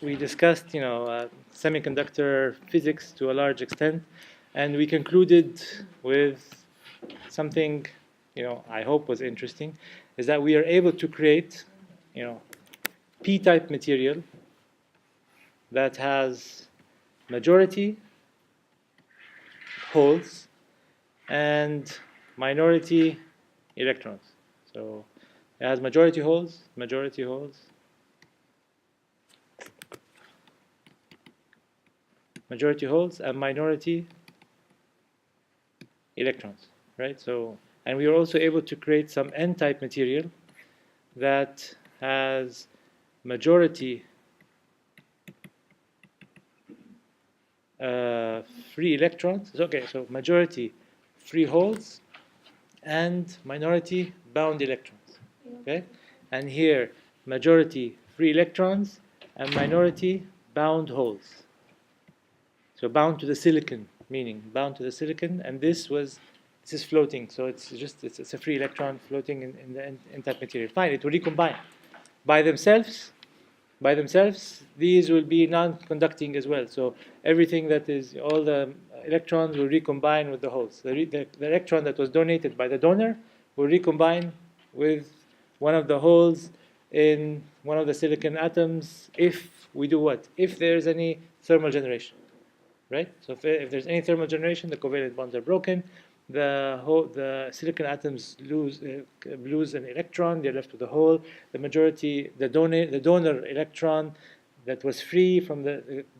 we discussed, semiconductor physics to a large extent, and we concluded with something, I hope was interesting, is that we are able to create, p-type material that has majority holes and minority electrons. So it has majority holes, and minority electrons, right? So, and we are also able to create some n-type material that has majority free electrons. Okay, so majority free holes and minority bound electrons. Okay, and here majority free electrons and minority bound holes. So bound to the silicon, meaning bound to the silicon, and this is floating. So it's a free electron floating in the n-type material. Fine, it will recombine by themselves. By themselves, these will be non-conducting as well. So everything that is, all the electrons will recombine with the holes. The electron that was donated by the donor will recombine with one of the holes in one of the silicon atoms if we do what? If there's any thermal generation, right? So if there's any thermal generation, the covalent bonds are broken. The silicon atoms lose an electron. They're left with a hole. The majority, the donor electron that was free from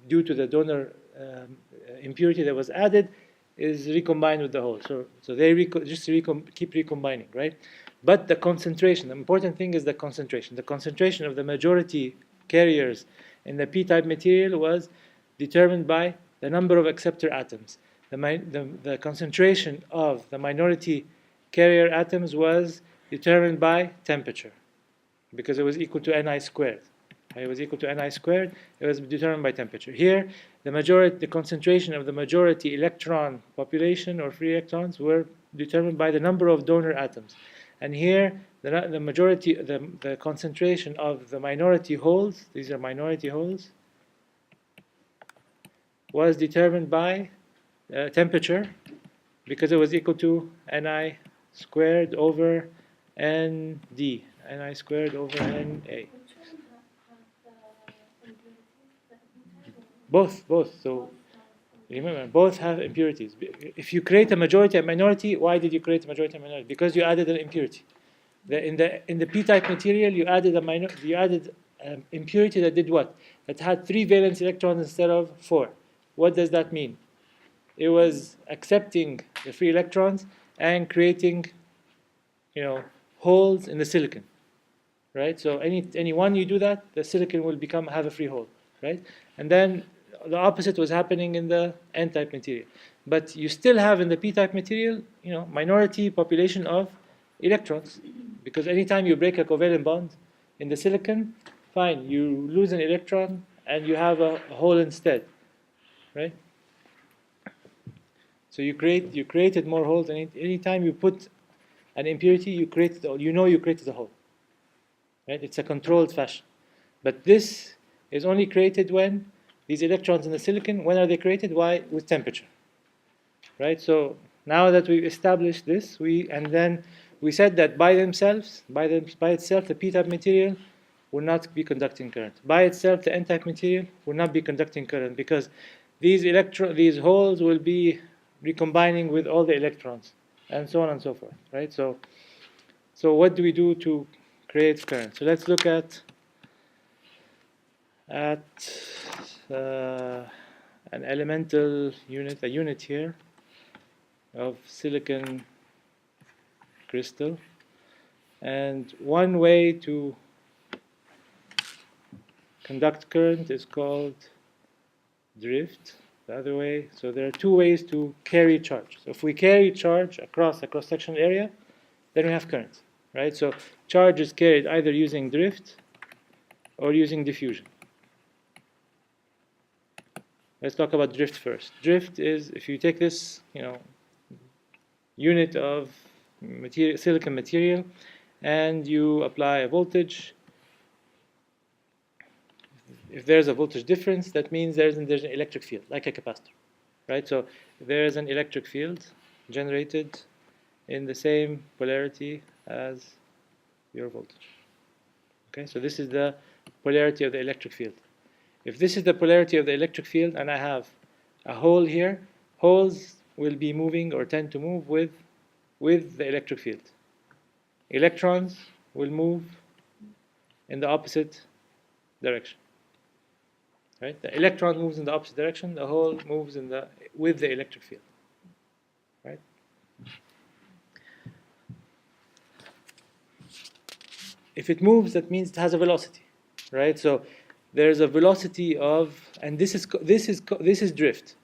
due to the donor impurity that was added, is recombined with the hole. So they keep recombining, right? But the concentration, the important thing is the concentration. The concentration of the majority carriers in the p-type material was determined by the number of acceptor atoms. The concentration of the minority carrier atoms was determined by temperature, because it was equal to Ni squared. It was equal to Ni squared. It was determined by temperature. Here, the concentration of the majority electron population or free electrons were determined by the number of donor atoms. And here, the concentration of the minority holes, these are minority holes, was determined by temperature, because it was equal to Ni squared over Nd, Ni squared over Na. Both. So remember, both have impurities. If you create a majority and minority, why did you create a majority and minority? Because you added an impurity. In the p-type material, you added impurity that did what? That had 3 valence electrons instead of 4. What does that mean? It was accepting the free electrons and creating, holes in the silicon, right? So any one you do that, the silicon will have a free hole, right? And then the opposite was happening in the n-type material. But you still have in the p-type material, minority population of electrons, because anytime you break a covalent bond in the silicon, fine, you lose an electron and you have a hole instead, right? So you created more holes, and anytime you put an impurity, you created a hole, right? It's a controlled fashion. But this is only created when these electrons in the silicon, when are they created? Why? With temperature, right? So now that we've established this, and then we said that by itself, the p-type material will not be conducting current. By itself, the n-type material will not be conducting current, because these holes will be recombining with all the electrons, and so on and so forth, right? So what do we do to create current? So let's look at an elemental unit, a unit here of silicon crystal. And one way to conduct current is called drift. The other way, so there are 2 ways to carry charge. So if we carry charge across a cross-sectional area, then we have current, right? So charge is carried either using drift or using diffusion. Let's talk about drift first. Drift is, if you take this, unit of silicon material, and you apply a voltage, if there's a voltage difference, that means there's an electric field, like a capacitor, right? So there's an electric field generated in the same polarity as your voltage. Okay, so this is the polarity of the electric field. If this is the polarity of the electric field and I have a hole here, holes will be moving or tend to move with the electric field. Electrons will move in the opposite direction. Right? The electron moves in the opposite direction, the hole moves with the electric field. Right? If it moves, that means it has a velocity, right? So there's a velocity of, and this is drift.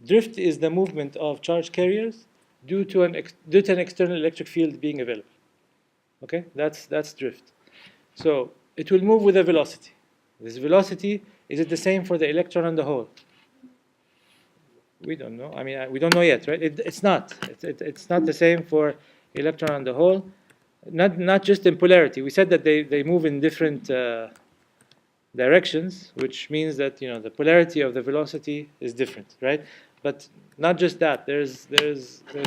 Drift is the movement of charge carriers due to an external electric field being available. Okay, that's drift. So it will move with a velocity. This velocity, is it the same for the electron and the hole? We don't know. I mean, we don't know yet, right? It's not. It's not the same for electron and the hole. Not just in polarity. We said that they move in different directions, which means that the polarity of the velocity is different, right? But not just that. There's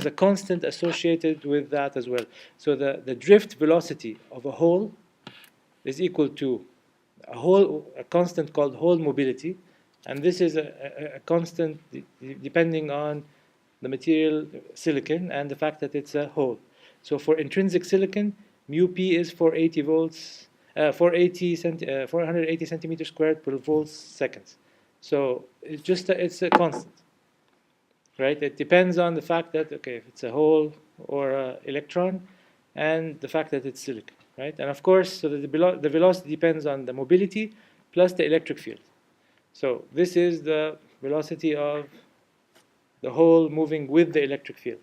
a constant associated with that as well. So the drift velocity of a hole is equal to a constant called hole mobility, and this is a constant depending on the material silicon and the fact that it's a hole. So for intrinsic silicon, mu p is 480 volts, 480 centimeters squared per volts seconds. So it's a constant, right? It depends on the fact that if it's a hole or an electron, and the fact that it's silicon, right? And of course, so the velocity depends on the mobility plus the electric field. So this is the velocity of the hole moving with the electric field.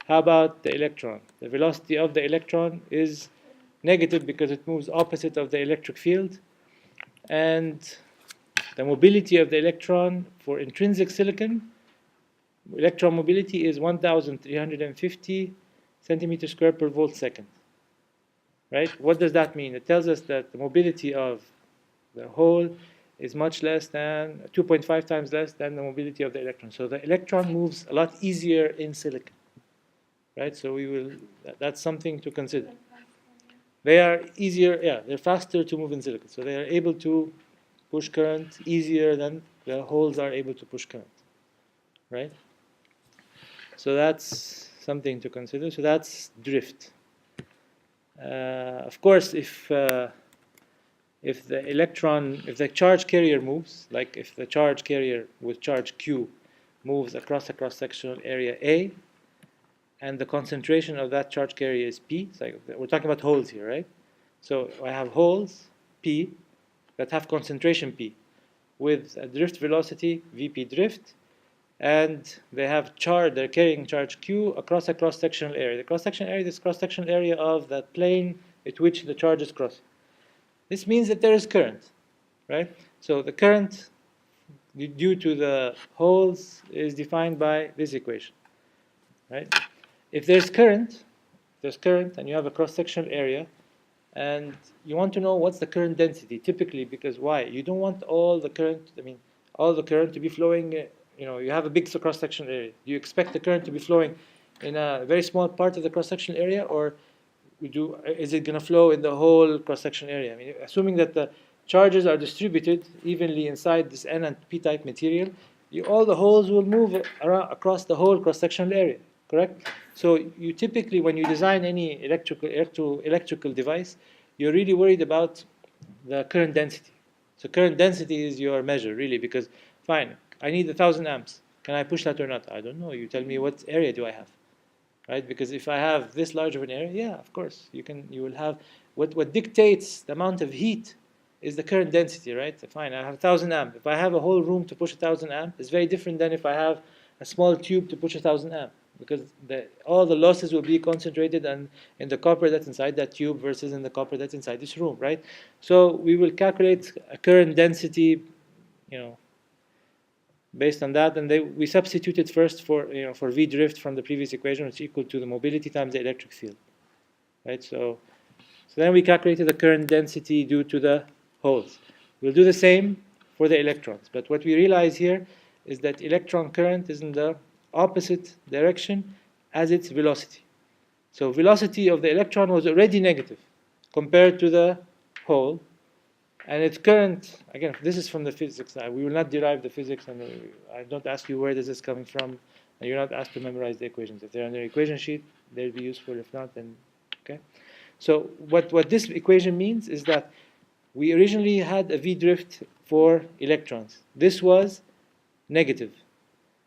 How about the electron? The velocity of the electron is negative because it moves opposite of the electric field. And the mobility of the electron for intrinsic silicon, electron mobility is 1,350 centimeters squared per volt second. Right? What does that mean? It tells us that the mobility of the hole is much less than 2.5 times less than the mobility of the electron. So the electron moves a lot easier in silicon. Right? So that's something to consider. They are easier, they're faster to move in silicon. So they are able to push current easier than the holes are able to push current. Right? So that's something to consider. So that's drift. Of course, if the charge carrier moves, like if the charge carrier with charge Q moves across a cross-sectional area A, and the concentration of that charge carrier is P, it's like we're talking about holes here, right? So I have holes P that have concentration P with a drift velocity Vp drift, and they're carrying charge Q across a cross-sectional area. The cross-sectional area is cross-sectional area of that plane at which the charge is crossing. This means that there is current, right? So the current due to the holes is defined by this equation, right? If there's current and you have a cross-sectional area, and you want to know what's the current density, typically, because why? You don't want all the current to be flowing, you have a big cross-sectional area. Do you expect the current to be flowing in a very small part of the cross-sectional area, or is it going to flow in the whole cross-sectional area? I mean, assuming that the charges are distributed evenly inside this N and P-type material, all the holes will move across the whole cross-sectional area, correct? So you typically, when you design any electrical device, you're really worried about the current density. So current density is your measure, really, because, fine, I need 1,000 amps. Can I push that or not? I don't know. You tell me what area do I have, right? Because if I have this large of an area, yeah, of course, you will have, what dictates the amount of heat is the current density, right? Fine, I have 1,000 amp. If I have a whole room to push 1,000 amp, it's very different than if I have a small tube to push 1,000 amp. Because all the losses will be concentrated in the copper that's inside that tube versus in the copper that's inside this room, right? So we will calculate a current density, based on that, and we substituted first for V drift from the previous equation, which is equal to the mobility times the electric field, right? So then we calculated the current density due to the holes. We'll do the same for the electrons. But what we realize here is that electron current is in the opposite direction as its velocity. So velocity of the electron was already negative compared to the hole. And its current, again, this is from the physics. We will not derive the physics, and I don't ask you where this is coming from, and you're not asked to memorize the equations. If they're on the equation sheet, they'll be useful. If not, then okay. So what this equation means is that we originally had a v drift for electrons. This was negative.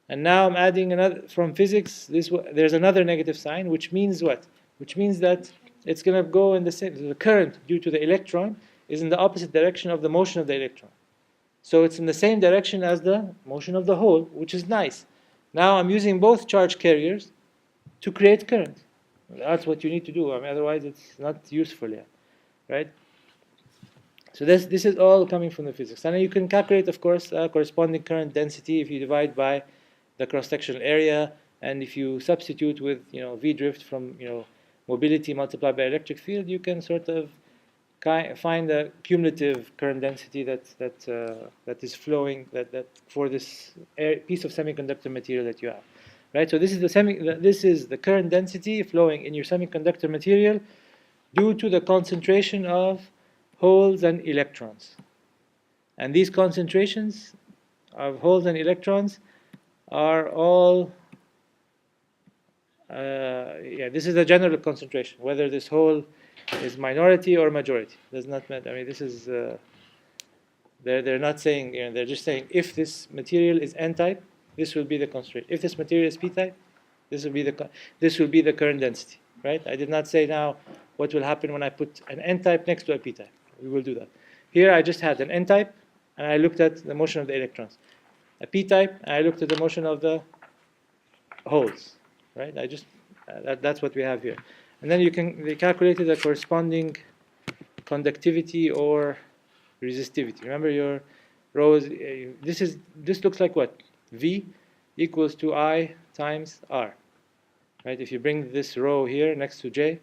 And now I'm adding another, from physics, there's another negative sign, which means what? Which means that it's going to go in the same, the current due to the electron is in the opposite direction of the motion of the electron. So it's in the same direction as the motion of the hole, which is nice. Now I'm using both charge carriers to create current. That's what you need to do. I mean, otherwise it's not useful yet, right? So this is all coming from the physics. And you can calculate, of course, corresponding current density if you divide by the cross-sectional area, and if you substitute with v drift from mobility multiplied by electric field, you can sort of find the cumulative current density that is flowing that for this piece of semiconductor material that you have, right? So this is the current density flowing in your semiconductor material due to the concentration of holes and electrons, and these concentrations of holes and electrons are all this is the general concentration. Whether this hole is minority or majority does not matter. I mean, this is they're not saying, they're just saying if this material is n-type, this will be the concentration. If this material is p-type, this will be the current density, right? I did not say now what will happen when I put an n-type next to a p-type. We will do that. Here I just had an n-type, and I looked at the motion of the electrons. A p-type, and I looked at the motion of the holes, right? I just that's what we have here. And then they calculated the corresponding conductivity or resistivity. Remember your rows. This looks like what? V equals to I times R, right? If you bring this row here next to J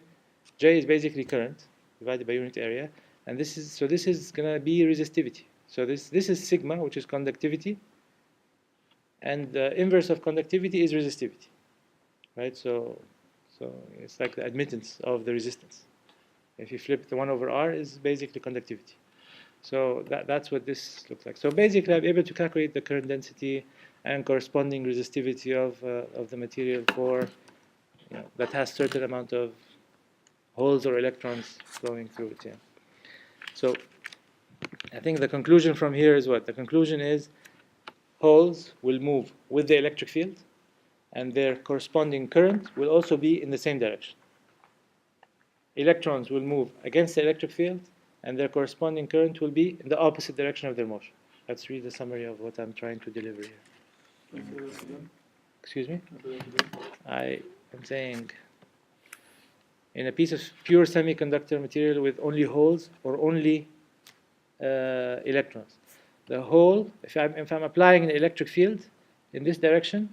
is basically current divided by unit area, and this is going to be resistivity. So this is sigma, which is conductivity, and the inverse of conductivity is resistivity, right? So it's like the admittance of the resistance. If you flip the 1 over R is basically conductivity. So that's what this looks like. So basically I'm able to calculate the current density and corresponding resistivity of the material for that has certain amount of holes or electrons flowing through it. Yeah. So I think the conclusion from here is what? The conclusion is holes will move with the electric field, and their corresponding current will also be in the same direction. Electrons will move against the electric field, and their corresponding current will be in the opposite direction of their motion. Let's read the summary of what I'm trying to deliver here. Excuse me? I am saying in a piece of pure semiconductor material with only holes or only electrons, the hole, if I'm applying an electric field in this direction,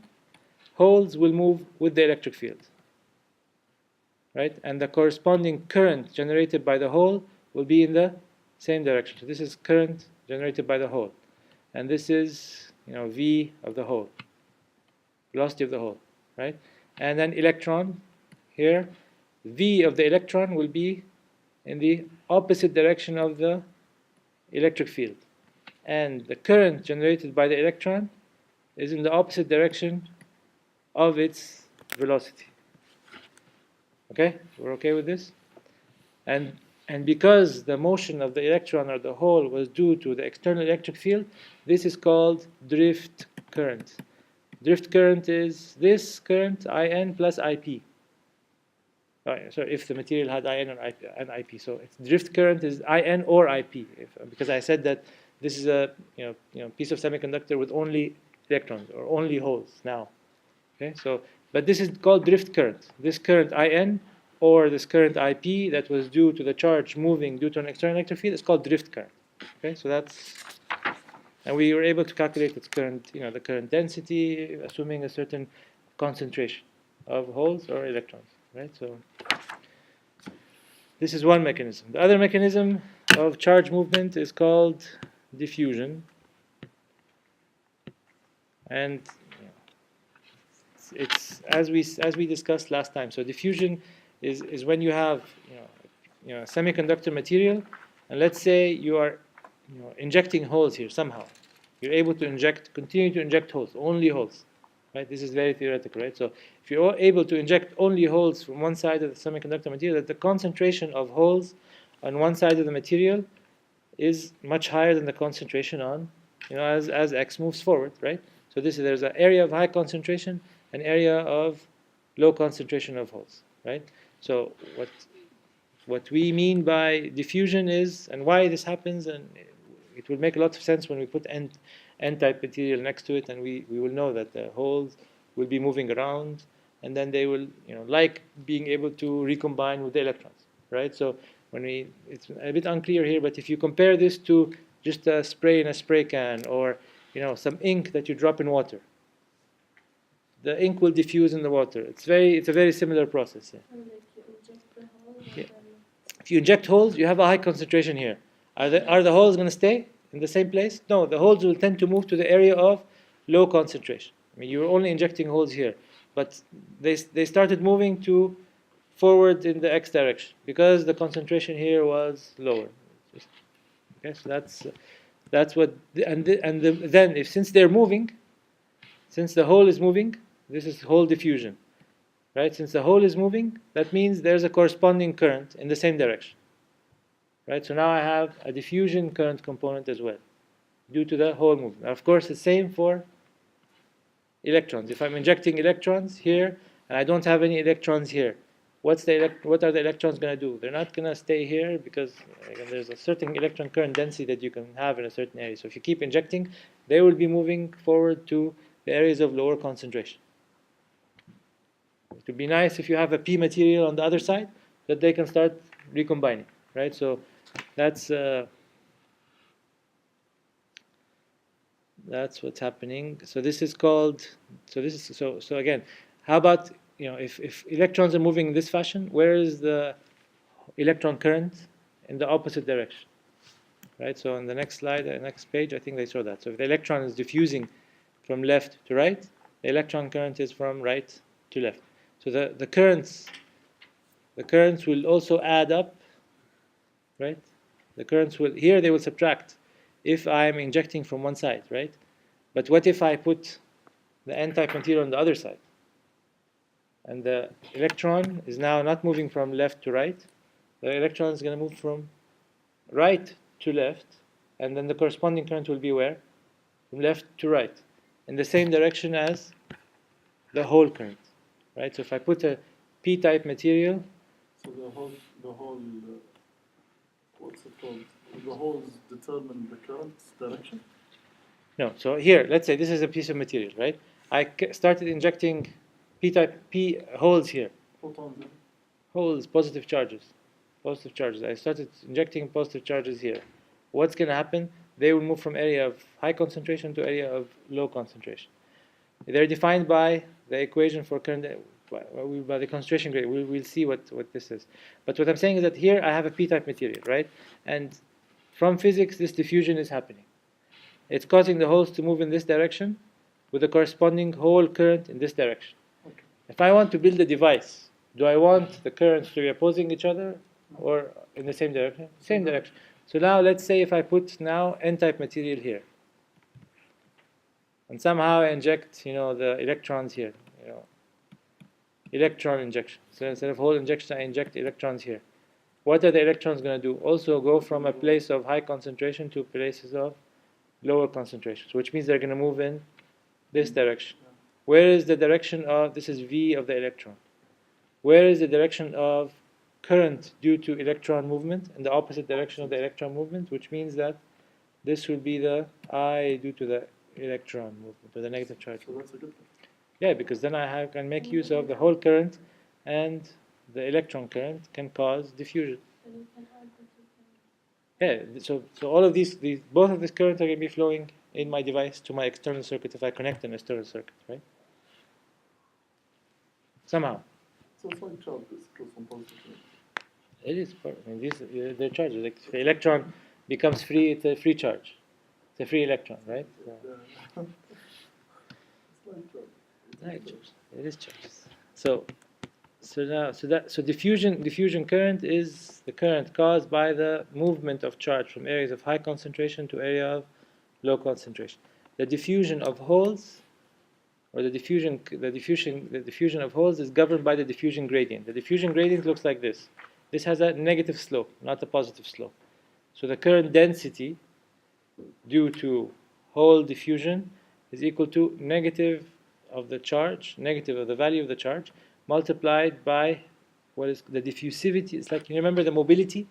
holes will move with the electric field, right? And the corresponding current generated by the hole will be in the same direction. So this is current generated by the hole, and this is V of the hole, velocity of the hole, right? And then electron here, V of the electron will be in the opposite direction of the electric field, and the current generated by the electron is in the opposite direction of its velocity. Okay, we're okay with this? And because the motion of the electron or the hole was due to the external electric field, this is called drift current. Drift current is this current, IN plus IP. So if the material had IN and IP, so it's drift current is IN or IP. Because I said that this is a piece of semiconductor with only electrons or only holes now. Okay, but this is called drift current. This current IN or this current IP that was due to the charge moving due to an external electric field is called drift current. Okay, so and we were able to calculate its current, the current density, assuming a certain concentration of holes or electrons, right? So this is one mechanism. The other mechanism of charge movement is called diffusion. And it's as we discussed last time. So diffusion is when you have a semiconductor material, and let's say you are injecting holes here somehow. You're able to continue to inject holes, only holes, right? This is very theoretical, right? So if you're able to inject only holes from one side of the semiconductor material, that the concentration of holes on one side of the material is much higher than the concentration on, as X moves forward, right? So there's an area of high concentration, an area of low concentration of holes, right? So what we mean by diffusion is, and why this happens, and it will make a lot of sense when we put N-type material next to it, and we will know that the holes will be moving around, and then they will, like being able to recombine with the electrons, right? So it's a bit unclear here, but if you compare this to just a spray in a spray can, or some ink that you drop in water, the ink will diffuse in the water. It's a very similar process. Yeah. Yeah. If you inject holes, you have a high concentration here. Are the holes going to stay in the same place? No, the holes will tend to move to the area of low concentration. I mean, you're only injecting holes here, but they started moving to forward in the X direction because the concentration here was lower. Okay, so that's what, then since they're moving, since the hole is moving, this is hole diffusion. Right? Since the hole is moving, that means there's a corresponding current in the same direction. Right? So now I have a diffusion current component as well, due to the hole movement. Of course, the same for electrons. If I'm injecting electrons here, and I don't have any electrons here, what are the electrons going to do? They're not going to stay here because again, there's a certain electron current density that you can have in a certain area. So if you keep injecting, they will be moving forward to the areas of lower concentration. It would be nice if you have a P material on the other side that they can start recombining, right? So that's what's happening. So this is called. So again, how about if electrons are moving in this fashion, where is the electron current in the opposite direction, right? So on the next slide, the next page, I think they show that. So if the electron is diffusing from left to right, the electron current is from right to left. So the currents will also add up, right? The currents here they will subtract if I'm injecting from one side, right? But what if I put the N-type material on the other side? And the electron is now not moving from left to right. The electron is going to move from right to left, and then the corresponding current will be where? From left to right, in the same direction as the hole current. Right, so if I put a P-type material, so the whole, what's it called? The holes determine the current direction? No, so here, let's say this is a piece of material, right? I started injecting P holes here. Photons. Holes, positive charges. Positive charges. I started injecting positive charges here. What's going to happen? They will move from area of high concentration to area of low concentration. They're defined by the equation for current, by the concentration gradient. We'll see what this is. But what I'm saying is that here I have a P-type material, right? And from physics, this diffusion is happening. It's causing the holes to move in this direction with a corresponding hole current in this direction. Okay. If I want to build a device, do I want the currents to be opposing each other or in the same direction? Same direction. So now let's say if I put now N-type material here, and somehow I inject, the electrons here, electron injection. So instead of hole injection, I inject electrons here. What are the electrons going to do? Also go from a place of high concentration to places of lower concentration. So which means they're going to move in this direction. Where is the direction of, this is V of the electron. Where is the direction of current due to electron movement in the opposite direction of the electron movement, which means that this will be the I due to the electron movement, or the negative charge. So that's a good thing. Yeah, because then I can make use of the hole current, and the electron current can cause diffusion. Yeah, so all of these both of these currents are going to be flowing in my device to my external circuit if I connect an external circuit, right? Somehow. So it's like charges goes from positive to negative. It is. I mean, they're charges. Like if the electron becomes free, it's a free charge. It's a free electron, right? So. It is charges. So diffusion current is the current caused by the movement of charge from areas of high concentration to area of low concentration. The diffusion of holes, or the diffusion of holes is governed by the diffusion gradient. The diffusion gradient looks like this. This has a negative slope, not a positive slope. So the current density due to hole diffusion is equal to negative of the charge, negative of the value of the charge, multiplied by what is the diffusivity. It's like, you remember the mobility?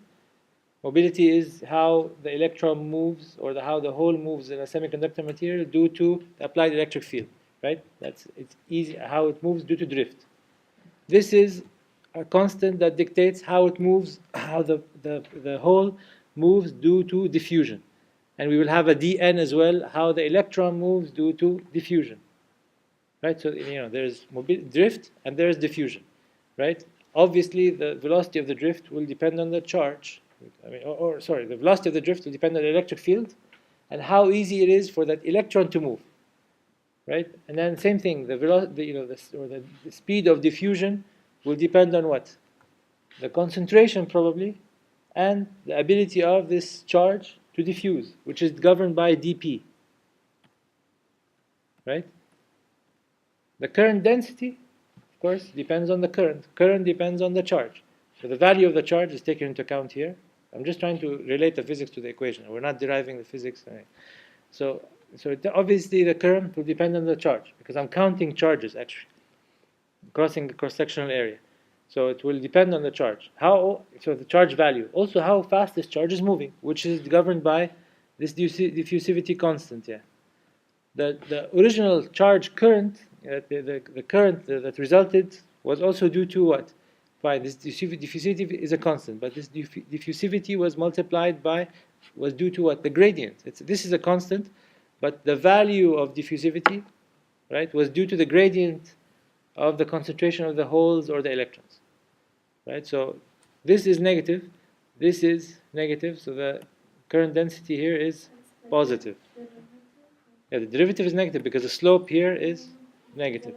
Mobility is how the electron moves, or how the hole moves in a semiconductor material due to the applied electric field, right? It's easy how it moves due to drift. This is a constant that dictates how it moves, how the hole moves due to diffusion. And we will have a dn as well, how the electron moves due to diffusion. Right? So, there's drift and there's diffusion. Right? Obviously, the velocity of the drift will depend on the charge. The velocity of the drift will depend on the electric field and how easy it is for that electron to move. Right? And then same thing, the speed of diffusion will depend on what? The concentration probably, and the ability of this charge to diffuse, which is governed by dP. Right? The current density, of course, depends on the current. Current depends on the charge. So the value of the charge is taken into account here. I'm just trying to relate the physics to the equation. We're not deriving the physics. So obviously the current will depend on the charge, because I'm counting charges actually, crossing the cross-sectional area. So it will depend on the charge. So the charge value. Also how fast this charge is moving, which is governed by this diffusivity constant. Yeah. The original charge current, the current that resulted was also due to what? Fine, this diffusivity is a constant, but this diffusivity was due to what? The gradient. This is a constant, but the value of diffusivity, right, was due to the gradient of the concentration of the holes or the electrons. Right? So this is negative, this is negative, so the current density here is positive. Yeah, the derivative is negative because the slope here is negative.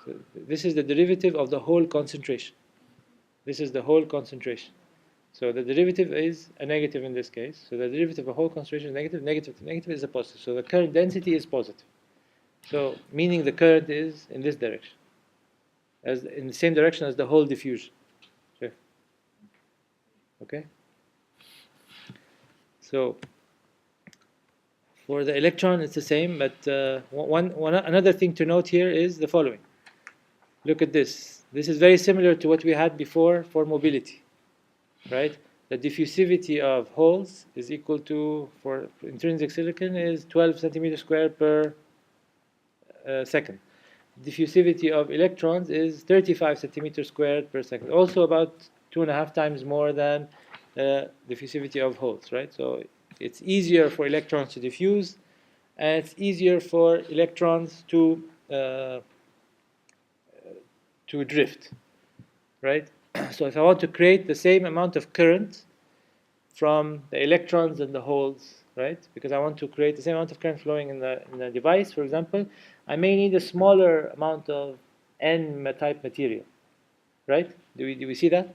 So this is the derivative of the whole concentration. This is the whole concentration. So the derivative is a negative in this case. So the derivative of a whole concentration is negative. Negative to negative is a positive. So the current density is positive. So meaning the current is in this direction, as in the same direction as the whole diffusion. Sure. Okay. So for the electron, it's the same, but another thing to note here is the following. Look at this. This is very similar to what we had before for mobility, right? The diffusivity of holes is equal to, for intrinsic silicon, is 12 centimeters squared per second. Diffusivity of electrons is 35 centimeters squared per second. Also about 2.5 times more than the diffusivity of holes, right? So it's easier for electrons to diffuse, and it's easier for electrons to drift, right? So if I want to create the same amount of current from the electrons and the holes, right? Because I want to create the same amount of current flowing in the device, for example, I may need a smaller amount of N-type material, right? Do we see that?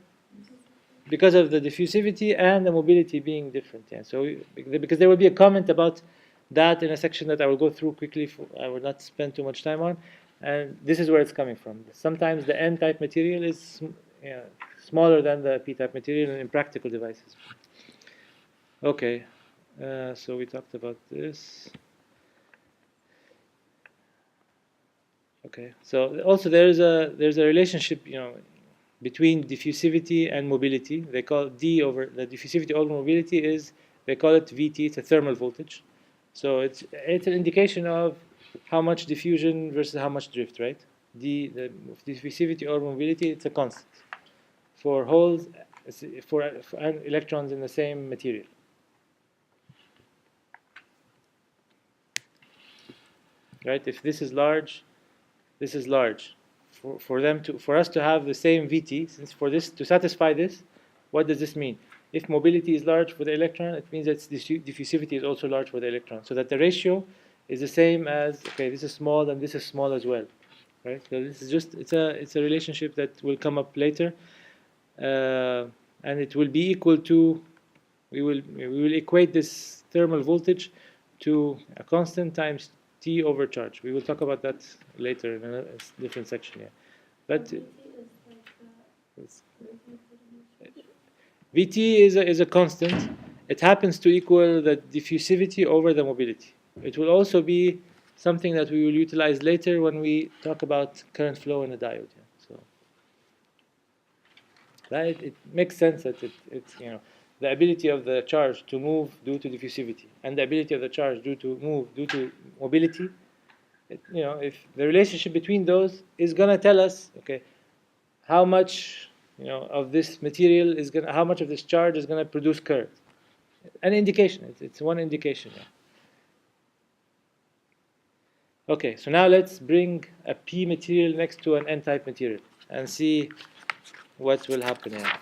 Because of the diffusivity and the mobility being different. Yeah. So because there will be a comment about that in a section that I will go through quickly. I will not spend too much time on. And this is where it's coming from. Sometimes the N-type material is smaller than the P-type material in practical devices. Okay, so we talked about this. Okay, so also there's a relationship, between diffusivity and mobility. They call D over the diffusivity over mobility is, they call it VT. It's a thermal voltage. So it's an indication of how much diffusion versus how much drift, right? The diffusivity or mobility, it's a constant for holes, for electrons in the same material. Right? If this is large, this is large. For us to have the same VT, since for this to satisfy this, what does this mean? If mobility is large for the electron, it means that diffusivity is also large for the electron. So that the ratio is the same as, okay, this is small and this is small as well, right? So this is just, it's a relationship that will come up later, and it will be equal to, we will equate this thermal voltage to a constant times T over charge. We will talk about that later in a different section here. But Vt is a constant. It happens to equal the diffusivity over the mobility. It will also be something that we will utilize later when we talk about current flow in a diode. Yeah. So, right, it makes sense that it's the ability of the charge to move due to diffusivity and the ability of the charge to move due to mobility. If the relationship between those is gonna tell us, okay, how much of this material is gonna, how much of this charge is gonna produce current. An indication. It's one indication. Yeah. Okay, so now let's bring a P material next to an N-type material and see what will happen here.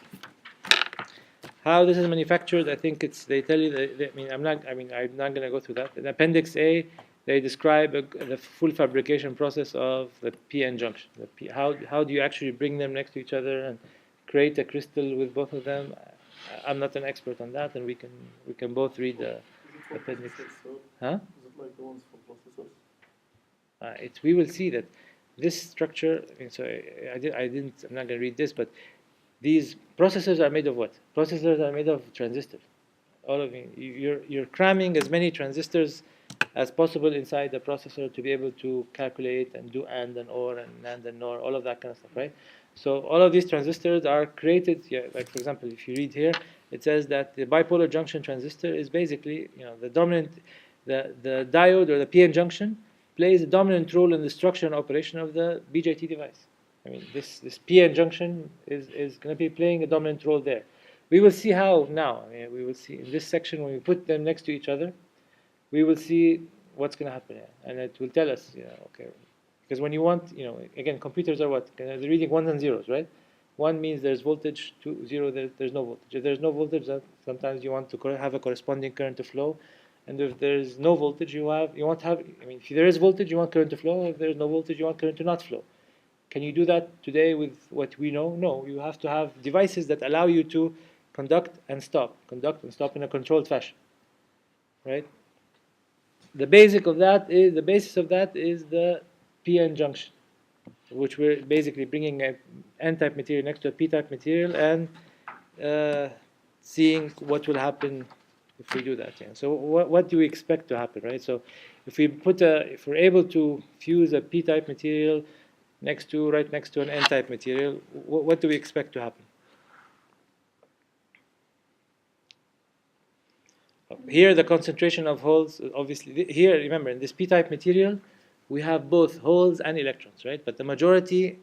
How this is manufactured, I think they tell you that, I'm not going to go through that. In Appendix A, they describe the full fabrication process of the p-n junction. How do you actually bring them next to each other and create a crystal with both of them? I'm not an expert on that, and we can both read the appendix. Huh? Is it like the ones for processors? We will see that this structure. I'm not going to read this, but these processors are made of what? Processors are made of transistors. All of you're cramming as many transistors as possible inside the processor to be able to calculate and do AND and OR and NAND and NOR, all of that kind of stuff, right? So all of these transistors are created. Yeah, like for example, if you read here, it says that the bipolar junction transistor is basically, the dominant, the diode or the PN junction plays a dominant role in the structure and operation of the BJT device. This PN junction is going to be playing a dominant role there. We will see how now. We will see in this section when we put them next to each other. We will see what's going to happen here, and it will tell us, okay. Because when you want, again, computers are what? They're reading ones and zeros, right? 1 means there's voltage, 2, 0, there's no voltage. If there's no voltage, sometimes you want to have a corresponding current to flow. And if there's no voltage, you want to have, if there is voltage, you want current to flow. If there's no voltage, you want current to not flow. Can you do that today with what we know? No, you have to have devices that allow you to conduct and stop in a controlled fashion, right? The basis of that is the p-n junction, which we're basically bringing an N-type material next to a p-type material and seeing what will happen if we do that. Yeah. So what do we expect to happen, right? So if we're able to fuse a p-type material right next to an N-type material, what do we expect to happen? Here, the concentration of holes, obviously, here, remember, in this p-type material, we have both holes and electrons, right? But the majority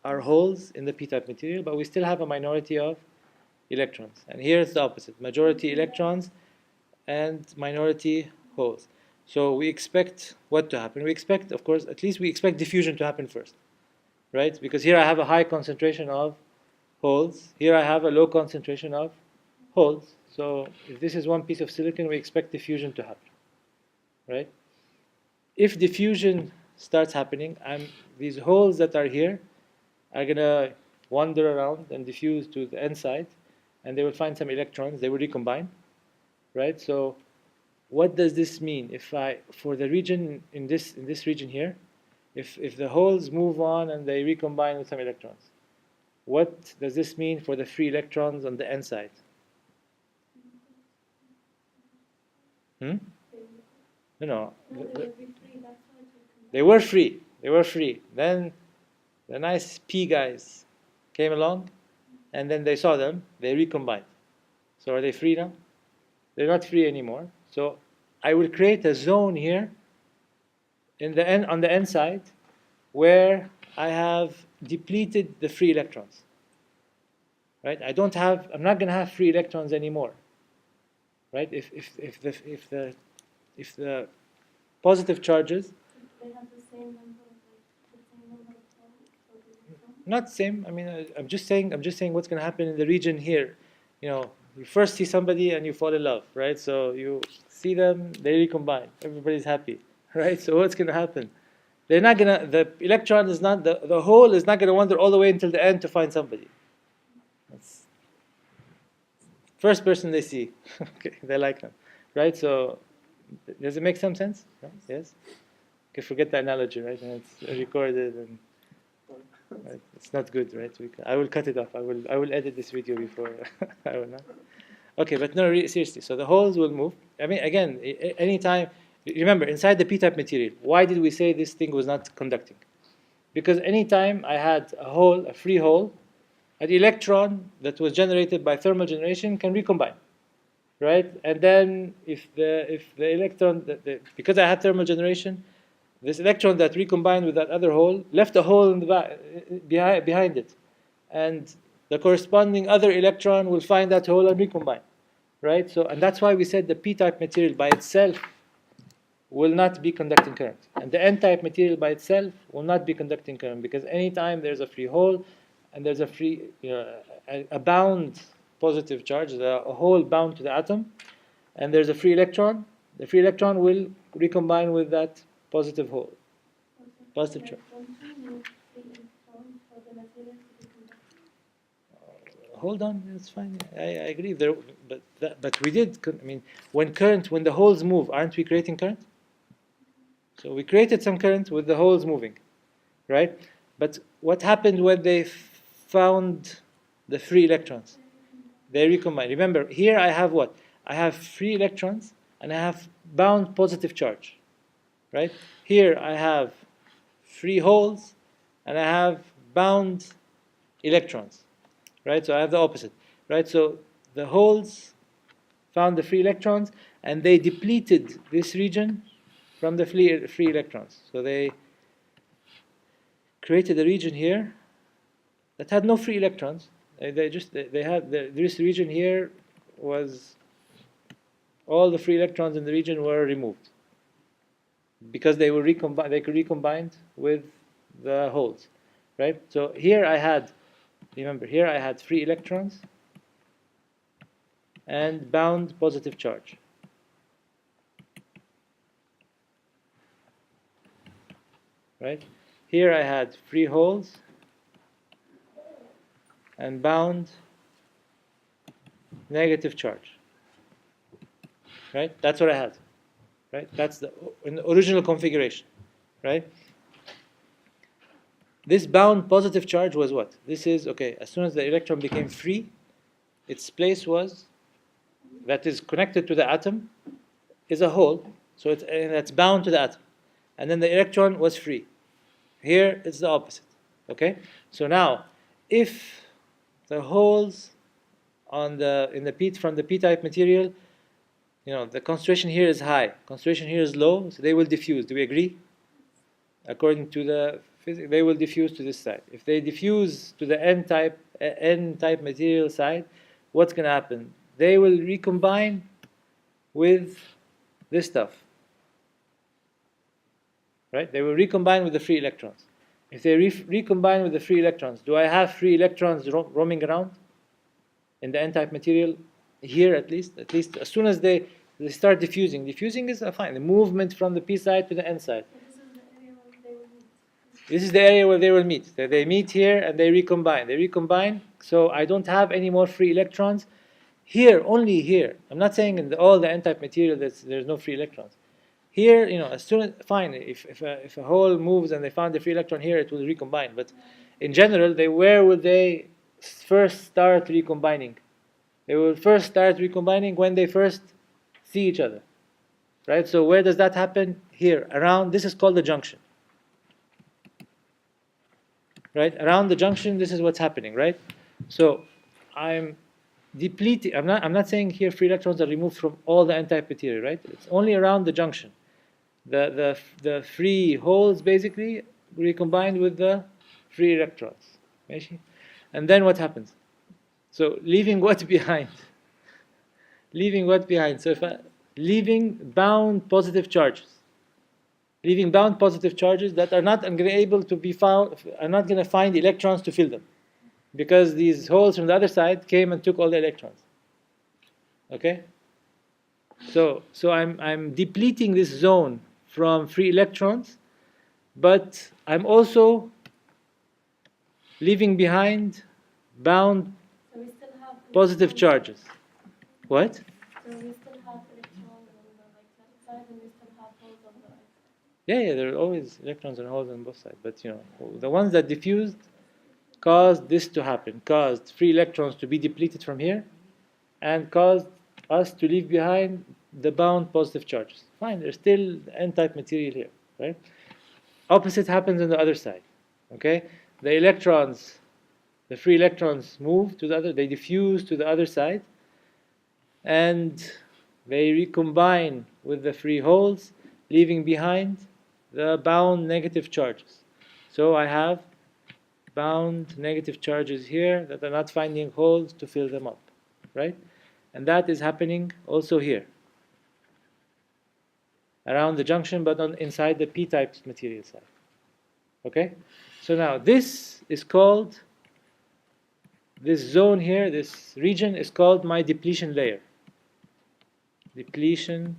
are holes in the p-type material, but we still have a minority of electrons. And here it's the opposite, majority electrons and minority holes. So we expect what to happen? We expect, of course, at least we expect diffusion to happen first, right? Because here I have a high concentration of holes. Here I have a low concentration of holes. So if this is one piece of silicon, we expect diffusion to happen, right? If diffusion starts happening, these holes that are here are going to wander around and diffuse to the N side, and they will find some electrons. They will recombine, right? So what does this mean? For the region in this region here, if the holes move on and they recombine with some electrons, what does this mean for the free electrons on the N side? No. They were free. Then the nice P guys came along, and then they saw them. They recombined. So are they free now? They're not free anymore. So I will create a zone here on the N side where I have depleted the free electrons. Right? I'm not going to have free electrons anymore. Right? If the positive charges, they have the same number of holes. Not same. I'm just saying what's going to happen in the region here. You first see somebody and you fall in love, right? So you see them, they recombine. Everybody's happy. right? So what's going to happen? They're not going to, the electron is not, the hole is not going to wander all the way until the end to find somebody. That's first person they see. Okay, they like them, right? So does it make some sense? No? Yes? Okay, forget the analogy, right? And it's recorded and right? It's not good, right? I will cut it off. I will edit this video before. I will not. Okay, but no, seriously. So the holes will move. I mean, again, anytime. Remember, inside the p-type material, why did we say this thing was not conducting? Because anytime I had a hole, a free hole, an electron that was generated by thermal generation can recombine, right? And then if the electron, because I had thermal generation, this electron that recombined with that other hole left a hole in the behind it, and the corresponding other electron will find that hole and recombine, right? So, and that's why we said the p-type material by itself will not be conducting current, and the n-type material by itself will not be conducting current, because anytime there's a free hole and there's a free, a bound positive charge, a hole bound to the atom, and there's a free electron, the free electron will recombine with that positive hole, positive charge. Hold on, that's fine. I agree. But we did. I mean, when the holes move, aren't we creating current? So we created some current with the holes moving, right? But what happened when they found the free electrons? They recombine. Remember, here I have what? I have free electrons and I have bound positive charge, right? Here I have free holes and I have bound electrons. Right, so I have the opposite. Right, so the holes found the free electrons, and they depleted this region from the free electrons. So they created a region here that had no free electrons. They had this region here was all the free electrons in the region were removed because they were recombined. They could recombine with the holes. Right, so here I had. Remember, here I had free electrons and bound positive charge. Right? Here I had free holes and bound negative charge. Right? That's what I had. Right? That's in the original configuration. Right? This bound positive charge was what? This is, okay, as soon as the electron became free, its place was, that is connected to the atom, is a hole, so that's bound to the atom. And then the electron was free. Here it's the opposite, okay? So now, if the holes from the p-type material, the concentration here is high, concentration here is low, so they will diffuse. Do we agree? According to the physics, they will diffuse to this side. If they diffuse to the n-type material side, what's going to happen? They will recombine with this stuff. Right? They will recombine with the free electrons. If they recombine with the free electrons, do I have free electrons roaming around in the n-type material? Here at least as soon as they start diffusing. Diffusing is fine. The movement from the p side to the n side. This is the area where they will meet. They meet here and they recombine. They recombine, so I don't have any more free electrons. Here, only here. I'm not saying in all the n-type material there's no free electrons. Here, as soon as, fine, if a hole moves and they found the free electron here, it will recombine. But in general, where will they first start recombining? They will first start recombining when they first see each other. Right? So where does that happen? Here, around, this is called the junction. Right? Around the junction, this is what's happening, right? So I'm depleting, I'm not saying here free electrons are removed from all the n-type material, right? It's only around the junction. The free holes basically recombined with the free electrons. And then what happens? So leaving what behind? Leaving what behind? So leaving bound positive charges. Leaving bound positive charges that are not able to be found, are not going to find electrons to fill them, because these holes from the other side came and took all the electrons. Okay? So I'm depleting this zone from free electrons, but I'm also leaving behind bound So we still have positive electrons- charges. What? So we still have electrons on the left side, and we still have holes on the right side. Yeah, there are always electrons and holes on both sides, but the ones that diffused caused this to happen, caused free electrons to be depleted from here, and caused us to leave behind the bound positive charges. Fine, there's still n-type material here, right? Opposite happens on the other side, okay? The electrons, the free electrons move to the other, they diffuse to the other side, and they recombine with the free holes, leaving behind the bound negative charges. So I have bound negative charges here that are not finding holes to fill them up, right? And that is happening also here, around the junction, but inside the p-type material side. Okay? So now this is called, this zone here, this region is called my depletion layer. Depletion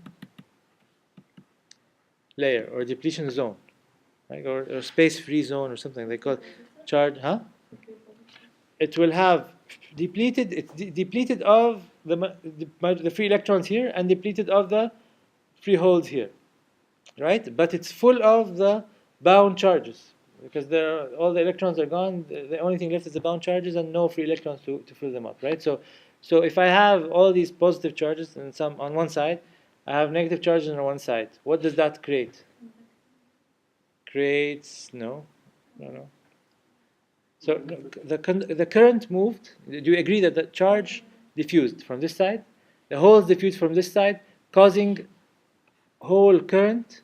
layer or depletion zone, right? Or space-free zone or something. They call it charge, huh? It will have depleted. It's depleted of the free electrons here and depleted of the free holes here, right? But it's full of the bound charges because all the electrons are gone. The only thing left is the bound charges and no free electrons to fill them up, right? So if I have all these positive charges and some on one side, I have negative charges on one side. What does that create? Creates no. So the current moved. Do you agree that the charge diffused from this side, the holes diffused from this side, causing hole current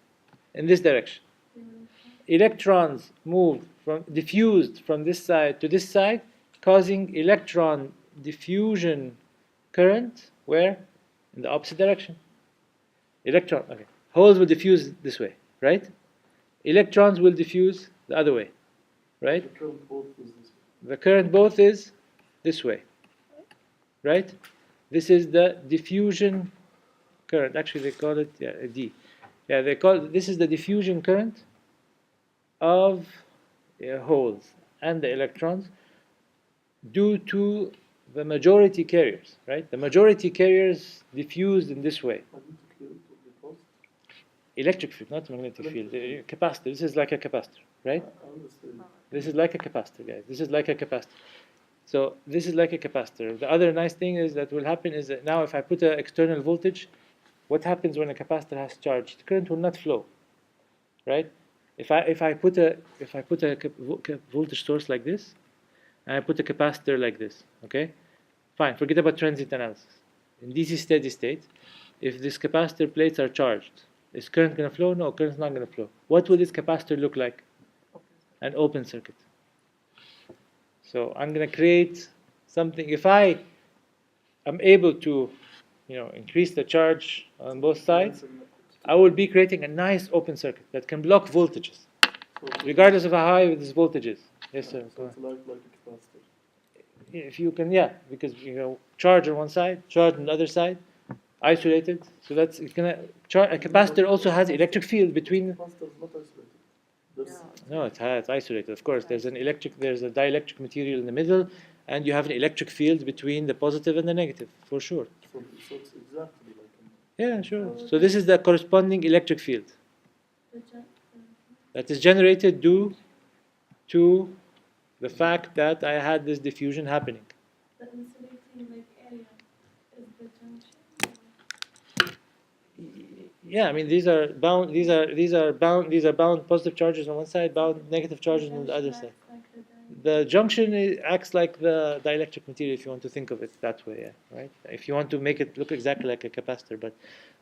in this direction? Electrons moved diffused from this side to this side, causing electron diffusion current where? In the opposite direction. Holes will diffuse this way, right? Electrons will diffuse the other way, right? The current both is this. The current both is this way, right? This is the diffusion current. Actually, they call it D. Yeah, this is the diffusion current of holes and the electrons due to the majority carriers, right? The majority carriers diffused in this way. Magnetic field of the post. Electric field, not magnetic field. Capacitor. This is like a capacitor, right? I understand. This is like a capacitor, guys. This is like a capacitor. So this is like a capacitor. The other nice thing is that will happen is that now if I put an external voltage, what happens when a capacitor has charge? The current will not flow, right? If I put a voltage source like this, and I put a capacitor like this, okay? Fine. Forget about transient analysis. In DC steady state, if this capacitor plates are charged, is current going to flow? No, current's not going to flow. What will this capacitor look like? An open circuit. So I'm going to create something. If I am able to, increase the charge on both sides, I will be creating a nice open circuit that can block voltages, regardless of how high this voltage is. Yes, sir. So it's like a capacitor. If you can, because charge on one side, charge on the other side, isolated. So that's it's gonna charge. A capacitor also has electric field between. Capacitor is not isolated. There's No, it's isolated. Of course, there's a dielectric material in the middle, and you have an electric field between the positive and the negative, for sure. so it's exactly like Yeah, sure. So this is the corresponding electric field The jet, that is generated due to the fact that I had this diffusion happening. the insulating area is the junction. Yeah, I mean these are bound. These are bound positive charges on one side, bound negative charges on the other side. The junction acts like the dielectric material, if you want to think of it that way, yeah, right? If you want to make it look exactly like a capacitor, but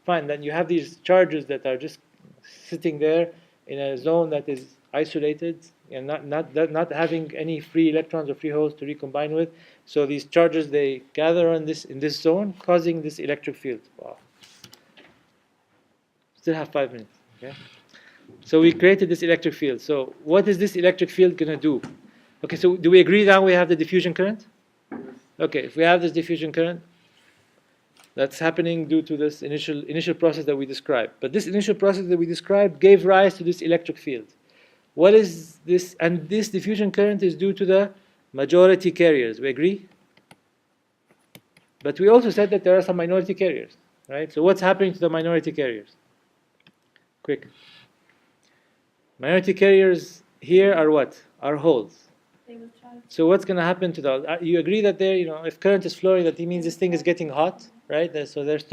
fine. Then you have these charges that are just sitting there in a zone that is isolated and not having any free electrons or free holes to recombine with. So these charges they gather in this zone, causing this electric field. Wow. Still have 5 minutes. Okay. So we created this electric field. So what is this electric field gonna do? Okay, so do we agree now we have the diffusion current? Okay, if we have this diffusion current, That's happening due to this initial process that we described. But this initial process that we described gave rise to this electric field. What is this? And this diffusion current is due to the majority carriers. We agree? But we also said that there are some minority carriers, right? So what's happening to the minority carriers? Quick. Minority carriers here are what? Are holes. They will charge. So what's going to happen to the? You agree that there, if current is flowing, that means this thing is getting hot, right? So there's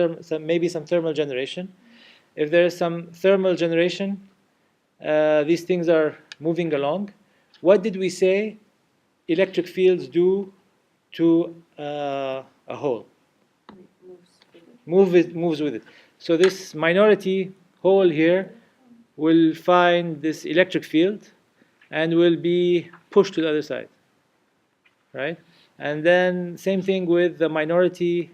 maybe some thermal generation. If there is some thermal generation, these things are moving along. What did we say electric fields do to a hole? Moves with it. So this minority hole here will find this electric field and will be pushed to the other side, right? And then same thing with the minority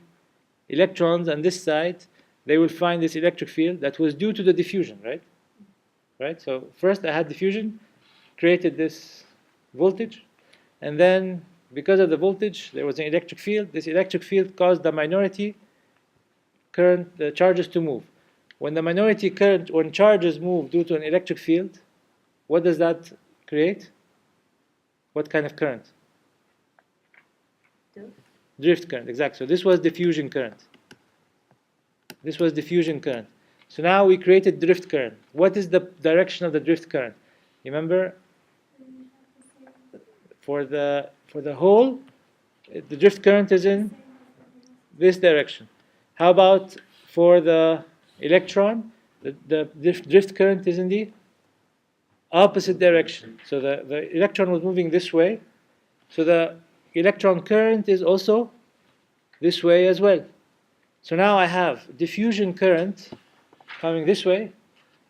electrons on this side. They will find this electric field that was due to the diffusion, right? Right? So first I had diffusion, created this voltage, and then because of the voltage there was an electric field. This electric field caused the minority current, the charges to move. When the minority current, when charges move due to an electric field, what does that create? What kind of current? Drift current, exactly. So this was diffusion current. This was diffusion current. So now we created drift current. What is the direction of the drift current? You remember? For the hole, the drift current is in this direction. How about for the electron? The drift current is in the opposite direction. So the electron was moving this way. So the electron current is also this way as well. So now I have diffusion current coming this way,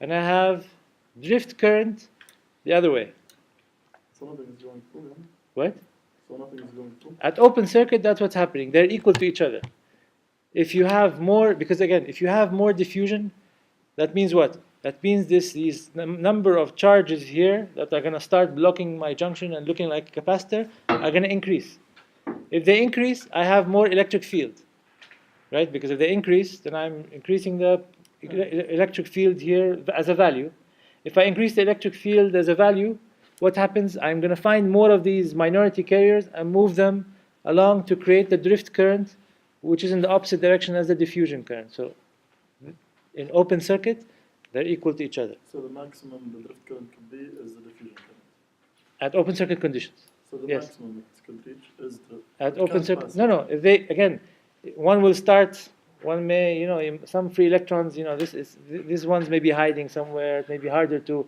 and I have drift current the other way. So nothing is going through them. What? So nothing is going through. At open circuit, that's what's happening. They're equal to each other. If you have more, because again, if you have more diffusion, that means what? That means these number of charges here that are going to start blocking my junction and looking like a capacitor are going to increase. If they increase, I have more electric field, right? Because if they increase, then I'm increasing the electric field here as a value. If I increase the electric field as a value, what happens? I'm going to find more of these minority carriers and move them along to create the drift current, which is in the opposite direction as the diffusion current. So in open circuit, they're equal to each other. So the maximum the drift current could be is the diffusion current. At open circuit conditions. So the Yes. maximum it could reach is the. At it open can't circuit, pass. no. If they, again, one will start, one may, some free electrons, these ones may be hiding somewhere. It may be harder to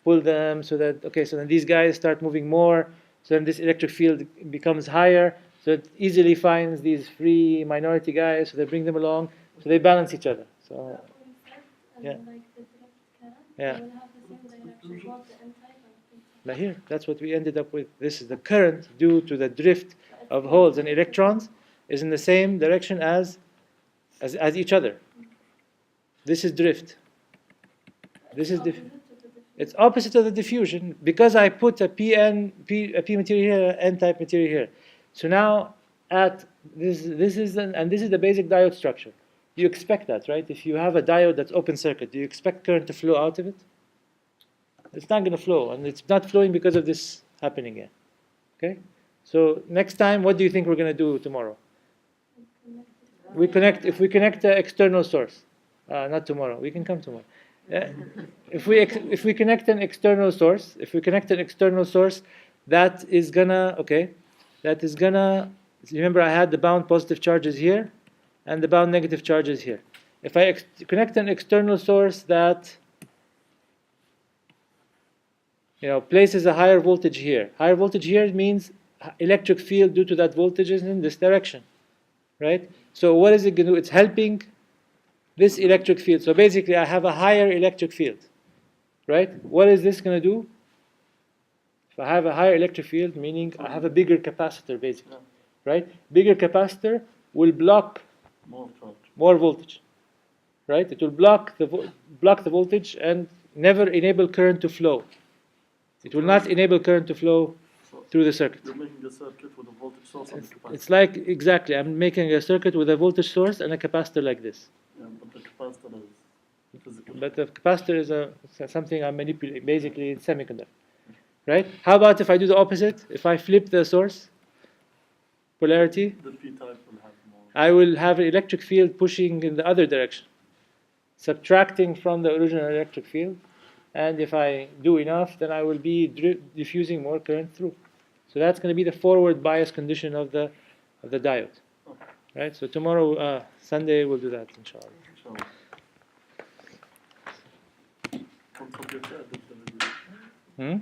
pull them so that, okay, so then these guys start moving more. So then this electric field becomes higher. So it easily finds these free minority guys. So they bring them along. So they balance each other. So, yeah. Like the direct current, Yeah. they will have the same direction, both the N-type and the P-type. now here, that's what we ended up with. This is the current due to the drift of holes and electrons is in the same direction as each other. This is drift. This is it's opposite of the diffusion because I put a P material here, N-type material here. So now at this is the basic diode structure. You expect that, right? If you have a diode that's open circuit, do you expect current to flow out of it? It's not going to flow, and it's not flowing because of this happening here. Okay? So next time, what do you think we're going to do tomorrow? If we connect the external source. Not tomorrow. We can come tomorrow. If we connect an external source, that is gonna, remember I had the bound positive charges here and the bound negative charges here. If I connect an external source that places a higher voltage here. Higher voltage here means electric field due to that voltage is in this direction, right? So what is it going to do? It's helping this electric field. So basically I have a higher electric field, right? What is this going to do? If I have a higher electric field, meaning I have a bigger capacitor basically, right? Bigger capacitor will block More charge. more voltage, right? It will block the voltage and never enable current to flow. It will not enable current to flow through the circuit. You're making a circuit with a voltage source and a capacitor. It's like, exactly, I'm making a circuit with a voltage source and a capacitor like this. Yeah, but the capacitor is physical. But the capacitor is something I'm manipulating, basically in semiconductor. Right? How about if I do the opposite? If I flip the source polarity, The p-type will have more. I will have an electric field pushing in the other direction, subtracting from the original electric field. And if I do enough, then I will be diffusing more current through. So that's going to be the forward bias condition of the diode. Okay. Right? So tomorrow, Sunday, we'll do that, inshallah. Inshallah. Don't forget to edit the video. Hmm?